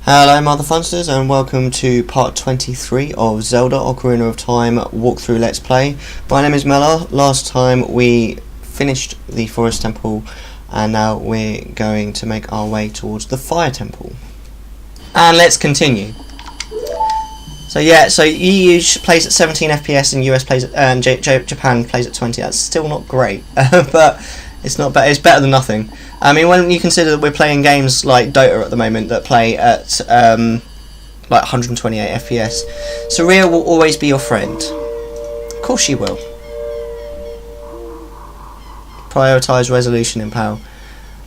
Hello Mother Funsters and welcome to part 23 of Zelda Ocarina of Time walkthrough Let's Play. My name is Mellar. Last time we finished the Forest Temple and now we're going to make our way towards the Fire Temple. And let's continue. So EU plays at 17 FPS and US plays at, Japan plays at 20. That's still not great, but it's not bad. It's better than nothing. I mean, when you consider that we're playing games like Dota at the moment that play at like 128 FPS, Saria will always be your friend. Of course she will. Prioritise resolution in PAL.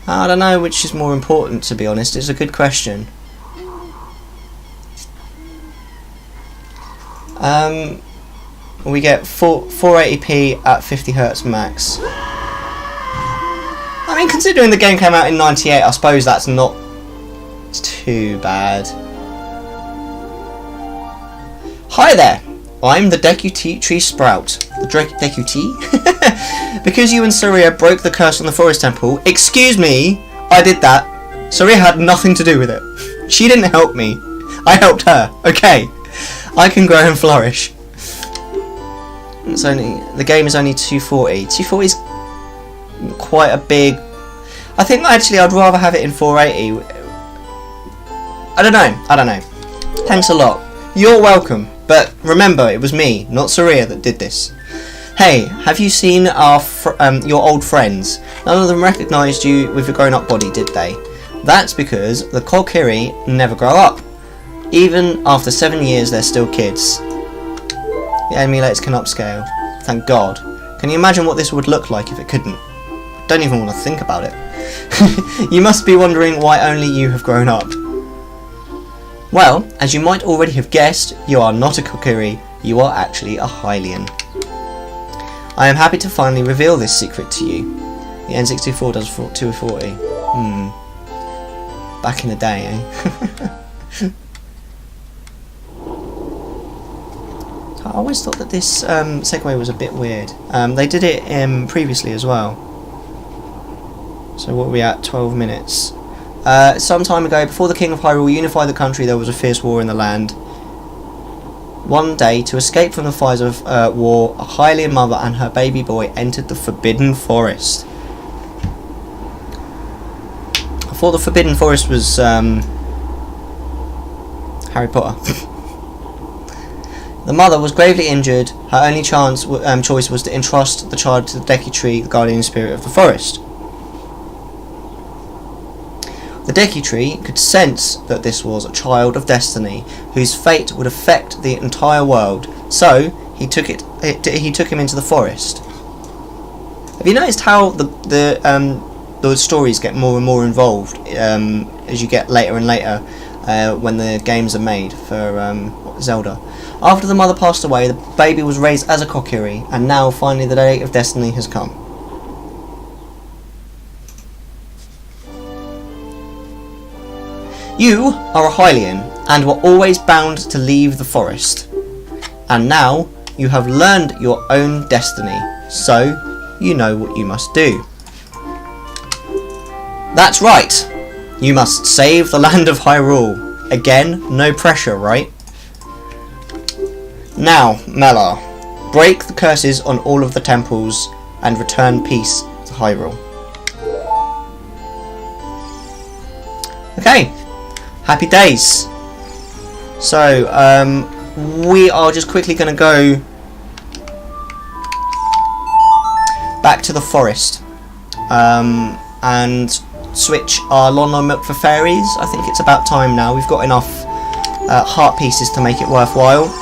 I don't know which is more important, to be honest. It's a good question. We get 480p at 50 Hz max. I mean, considering the game came out in '98, I suppose that's not too bad. Hi there, I'm the Deputy Tree Sprout. The Deputy? Because you and Saria broke the curse on the Forest Temple. Excuse me, I did that. Saria had nothing to do with it. She didn't help me. I helped her. Okay, I can grow and flourish. The game is only 240. 240 is quite a big. I think actually I'd rather have it in 480. I don't know. Thanks a lot. You're welcome. But remember, it was me, not Saria, that did this. Hey, have you seen your old friends? None of them recognised you with your grown-up body, did they? That's because the Kokiri never grow up. Even after 7 years, they're still kids. The emulators can upscale. Thank God. Can you imagine what this would look like if it couldn't? Don't even want to think about it. You must be wondering why only you have grown up. Well, as you might already have guessed, you are not a Kokiri, you are actually a Hylian. I am happy to finally reveal this secret to you. The N64 does 240. Back in the day, eh? I always thought that this segue was a bit weird. They did it previously as well. So what are we at? 12 minutes. Some time ago, before the King of Hyrule unified the country, there was a fierce war in the land. One day, to escape from the fires of war, a Hylian mother and her baby boy entered the Forbidden Forest. I thought the Forbidden Forest was Harry Potter. The mother was gravely injured. Her only choice was to entrust the child to the Deki Tree, the guardian spirit of the forest. The Deki Tree could sense that this was a child of destiny, whose fate would affect the entire world. So he took him into the forest. Have you noticed how the stories get more and more involved as you get later and later when the games are made for Zelda? After the mother passed away, the baby was raised as a Kokiri, and now finally the day of destiny has come. You are a Hylian, and were always bound to leave the forest. And now you have learned your own destiny, so you know what you must do. That's right! You must save the land of Hyrule. Again, no pressure, right? Now, Mellar, break the curses on all of the temples and return peace to Hyrule. Okay, happy days. So, we are just quickly going to go back to the forest and switch our Lon milk for fairies. I think it's about time now. We've got enough heart pieces to make it worthwhile.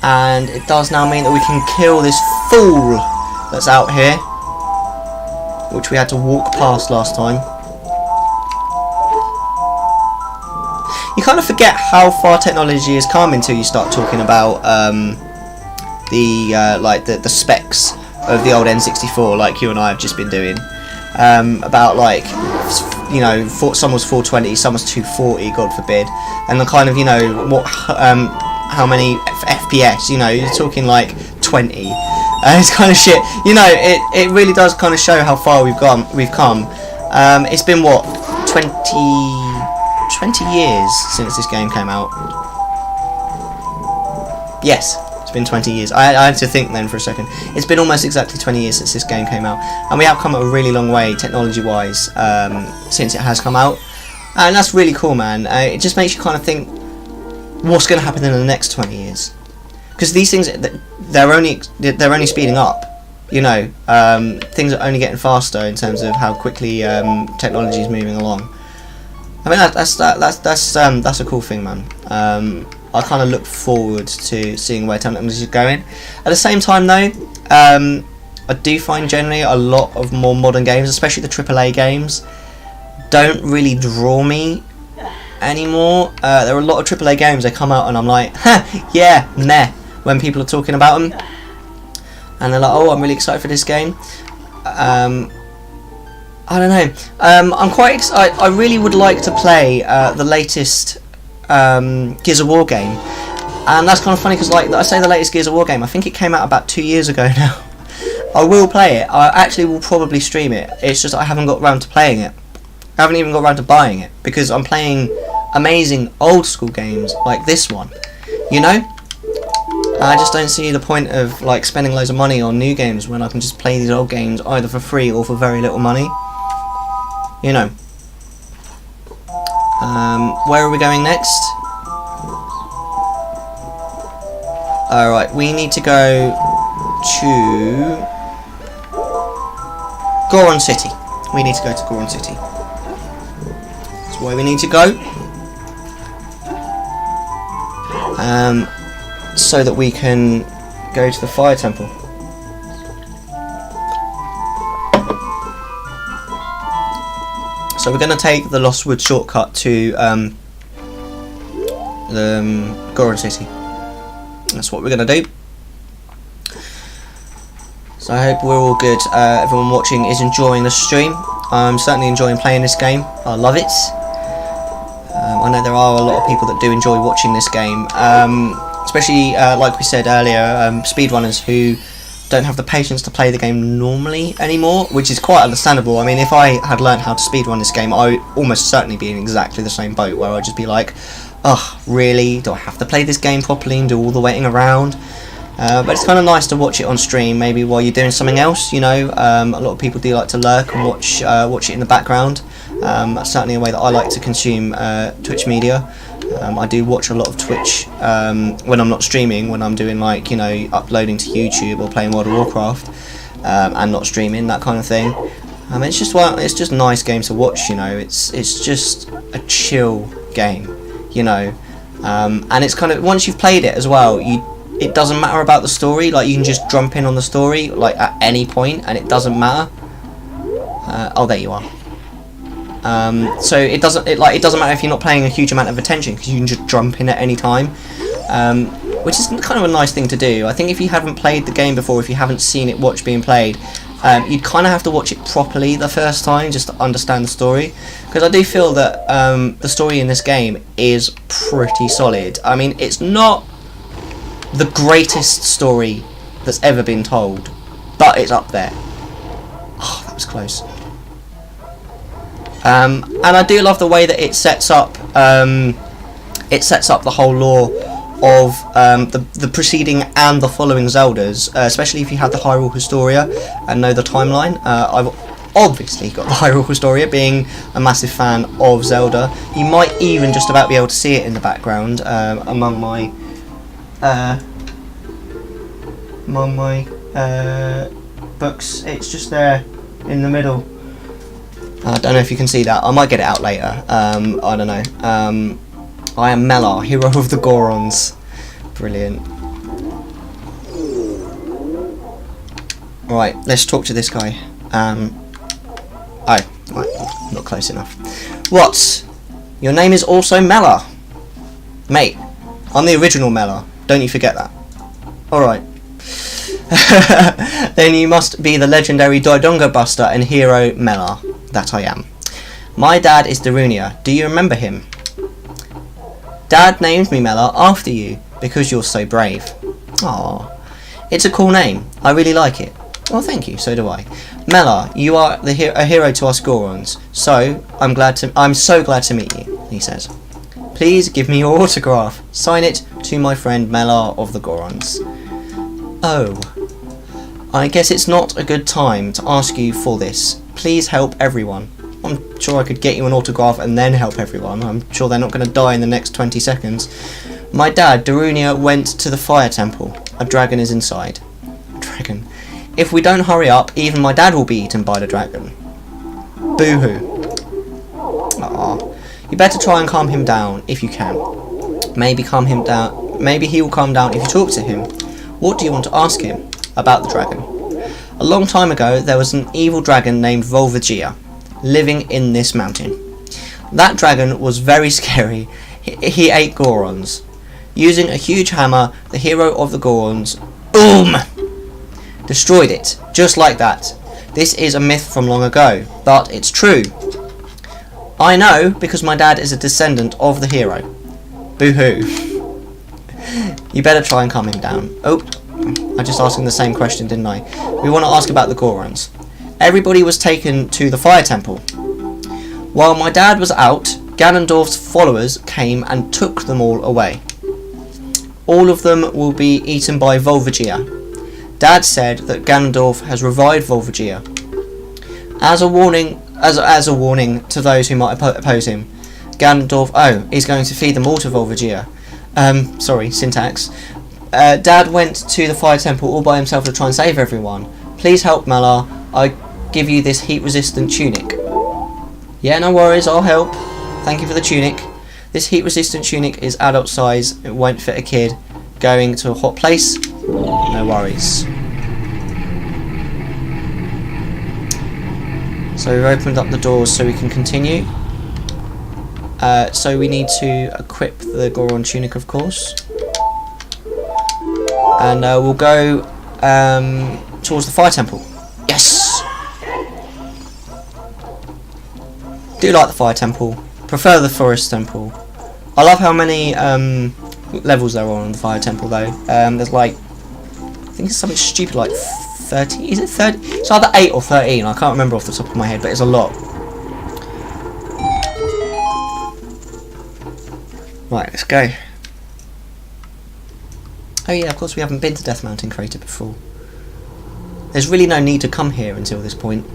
And it does now mean that we can kill this fool that's out here, which we had to walk past last time. You kind of forget how far technology has come until you start talking about the specs of the old N64, like you and I have just been doing. About like, you know, some was 420, some was 240, God forbid, and the kind of, you know, what how many FPS, you know, you're talking like 20. It's kind of shit. You know, it really does kind of show how far we've come. It's been what, 20 years since this game came out. Yes, it's been 20 years. I had to think then for a second. It's been almost exactly 20 years since this game came out, and we have come a really long way technology-wise since it has come out, and that's really cool, man. It just makes you kind of think, what's going to happen in the next 20 years? Because these things, they're only speeding up. You know, things are only getting faster in terms of how quickly technology is moving along. I mean, that's a cool thing, man. I kind of look forward to seeing where technology is going. At the same time, though, I do find generally a lot of more modern games, especially the AAA games, don't really draw me anymore. There are a lot of AAA games that come out and I'm like, yeah, meh, when people are talking about them. And they're like, oh, I'm really excited for this game. I don't know. I'm quite excited. I really would like to play the latest Gears of War game. And that's kind of funny because, like, I say the latest Gears of War game, I think it came out about 2 years ago now. I will play it. I actually will probably stream it. It's just I haven't got around to playing it. I haven't even got around to buying it because I'm playing amazing old school games like this one. You know? I just don't see the point of like spending loads of money on new games when I can just play these old games either for free or for very little money. You know. Where are we going next? Alright, we need to go to Goron City. We need to go to Goron City. That's where we need to go. So that we can go to the fire temple. So we're going to take the Lost Wood shortcut to the Goron City. That's what we're going to do. So I hope we're all good. Everyone watching is enjoying the stream. I'm certainly enjoying playing this game. I love it. I know there are a lot of people that do enjoy watching this game. Especially, like we said earlier, speedrunners who don't have the patience to play the game normally anymore, which is quite understandable. I mean, if I had learned how to speedrun this game, I would almost certainly be in exactly the same boat, where I'd just be like, oh, really? Do I have to play this game properly and do all the waiting around? But it's kind of nice to watch it on stream, maybe while you're doing something else, you know. A lot of people do like to lurk and watch it in the background. That's certainly a way that I like to consume Twitch media. I do watch a lot of Twitch when I'm not streaming, when I'm doing, like, you know, uploading to YouTube or playing World of Warcraft and not streaming, that kind of thing. It's just a nice game to watch, you know. It's just a chill game, you know. And it's kind of, once you've played it as well, it doesn't matter about the story. Like, you can just jump in on the story like at any point and it doesn't matter. Oh, there you are. So it doesn't matter if you're not paying a huge amount of attention, because you can just jump in at any time, which is kind of a nice thing to do. I think if you haven't played the game before, if you haven't seen it being played, you'd kind of have to watch it properly the first time just to understand the story, because I do feel that the story in this game is pretty solid. I mean, it's not the greatest story that's ever been told, but it's up there. Oh, that was close. And I do love the way that it sets up the whole lore of the preceding and the following Zeldas, especially if you have the Hyrule Historia and know the timeline. I've obviously got the Hyrule Historia, being a massive fan of Zelda. You might even just about be able to see it in the background among my books. It's just there in the middle. I don't know if you can see that. I might get it out later. I don't know. I am Mellar, hero of the Gorons. Brilliant. Right, let's talk to this guy. Oh, right, not close enough. What? Your name is also Mellar? Mate, I'm the original Mellar. Don't you forget that. Alright. Then you must be the legendary Dodongo Buster and hero Mellar. That I am. My dad is Darunia. Do you remember him? Dad named me Mellar after you, because you're so brave. Aww. It's a cool name. I really like it. Well, thank you. So do I. Mellar, you are a hero to us Gorons. So I'm so glad to meet you. He says. Please give me your autograph. Sign it to my friend Mellar of the Gorons. Oh. I guess it's not a good time to ask you for this. Please help everyone. I'm sure I could get you an autograph and then help everyone. I'm sure they're not going to die in the next 20 seconds. My dad, Darunia, went to the fire temple. A dragon is inside. Dragon. If we don't hurry up, even my dad will be eaten by the dragon. Boo-hoo. Aww. You better try and calm him down if you can. Maybe he will calm down if you talk to him. What do you want to ask him about the dragon? A long time ago, there was an evil dragon named Volvagia living in this mountain. That dragon was very scary. He ate Gorons. Using a huge hammer, the hero of the Gorons, boom, destroyed it, just like that. This is a myth from long ago, but it's true. I know because my dad is a descendant of the hero. Boo-hoo. You better try and calm him down. Oh, I just asked him the same question, didn't I? We want to ask about the Gorons. Everybody was taken to the fire temple. While my dad was out, Ganondorf's followers came and took them all away. All of them will be eaten by Volvagia. Dad said that Ganondorf has revived Volvagia. As a warning to those who might oppose him, Ganondorf, he's going to feed them all to Volvagia. Sorry, syntax. Dad went to the fire temple all by himself to try and save everyone. Please help, Mellar. I give you this heat-resistant tunic. Yeah, no worries, I'll help. Thank you for the tunic. This heat-resistant tunic is adult size. It won't fit a kid going to a hot place. No worries. So we've opened up the doors so we can continue. So we need to equip the Goron tunic, of course. And we'll go towards the fire temple. Yes! Do like the fire temple. Prefer the forest temple. I love how many levels there are on the fire temple though. There's like, I think it's something stupid like 30. Is it 30? It's either 8 or 13. I can't remember off the top of my head, but it's a lot. Right, let's go. Oh yeah, of course we haven't been to Death Mountain Crater before. There's really no need to come here until this point.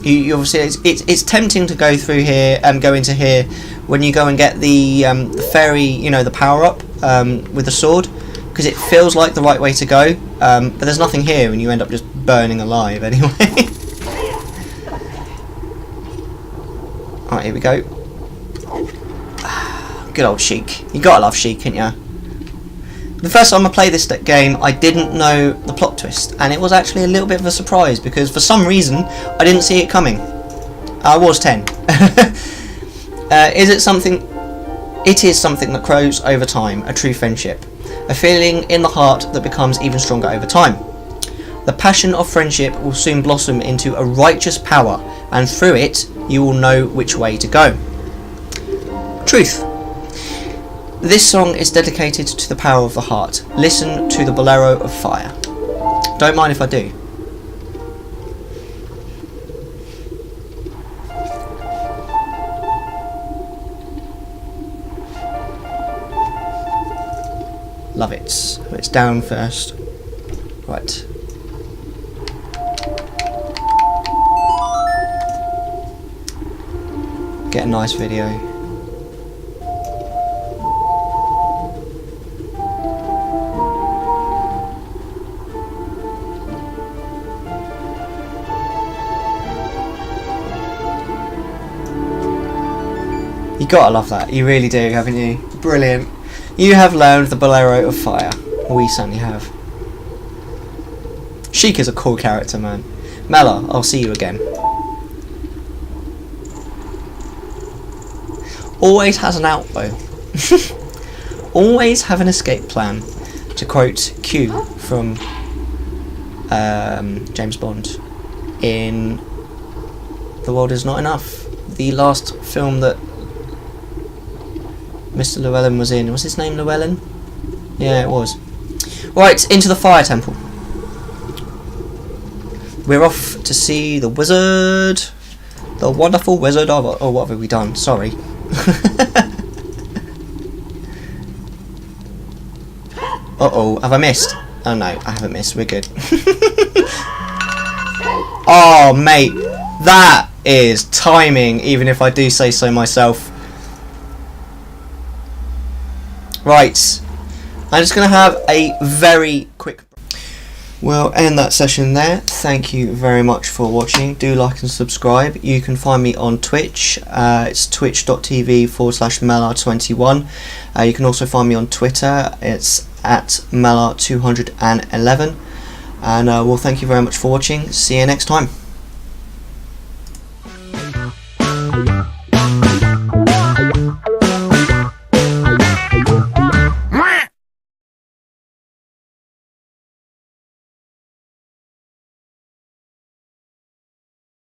You obviously it's tempting to go through here and go into here when you go and get the fairy, you know, the power up with the sword, because it feels like the right way to go. But there's nothing here, and you end up just burning alive anyway. Alright, here we go. Good old Sheik. You gotta love Sheik, ain't ya? The first time I played this game, I didn't know the plot twist, and it was actually a little bit of a surprise because for some reason I didn't see it coming. I was 10. It is something that grows over time, a true friendship, a feeling in the heart that becomes even stronger over time. The passion of friendship will soon blossom into a righteous power, and through it you will know which way to go. Truth. This song is dedicated to the power of the heart. Listen to the bolero of fire. Don't mind if I do. Love it. It's down first. Right. Get a nice video. You gotta love that. You really do, haven't you? Brilliant. You have learned the bolero of fire. We certainly have. Sheik is a cool character, man. Mellar, I'll see you again. Always has an out though. Always have an escape plan. To quote Q from James Bond in The World Is Not Enough. The last film that Mr. Llewellyn was in. Was his name Llewellyn? Yeah, it was. Right, into the fire temple. We're off to see the wizard. The wonderful wizard of... Oh, what have we done? Sorry. Uh-oh, have I missed? Oh no, I haven't missed. We're good. Oh, mate. That is timing, even if I do say so myself. Right. I'm just going to have a very quick... We'll end that session there. Thank you very much for watching. Do like and subscribe. You can find me on Twitch. It's twitch.tv/Mellar21. You can also find me on Twitter. It's at Mellar211. And well, thank you very much for watching. See you next time.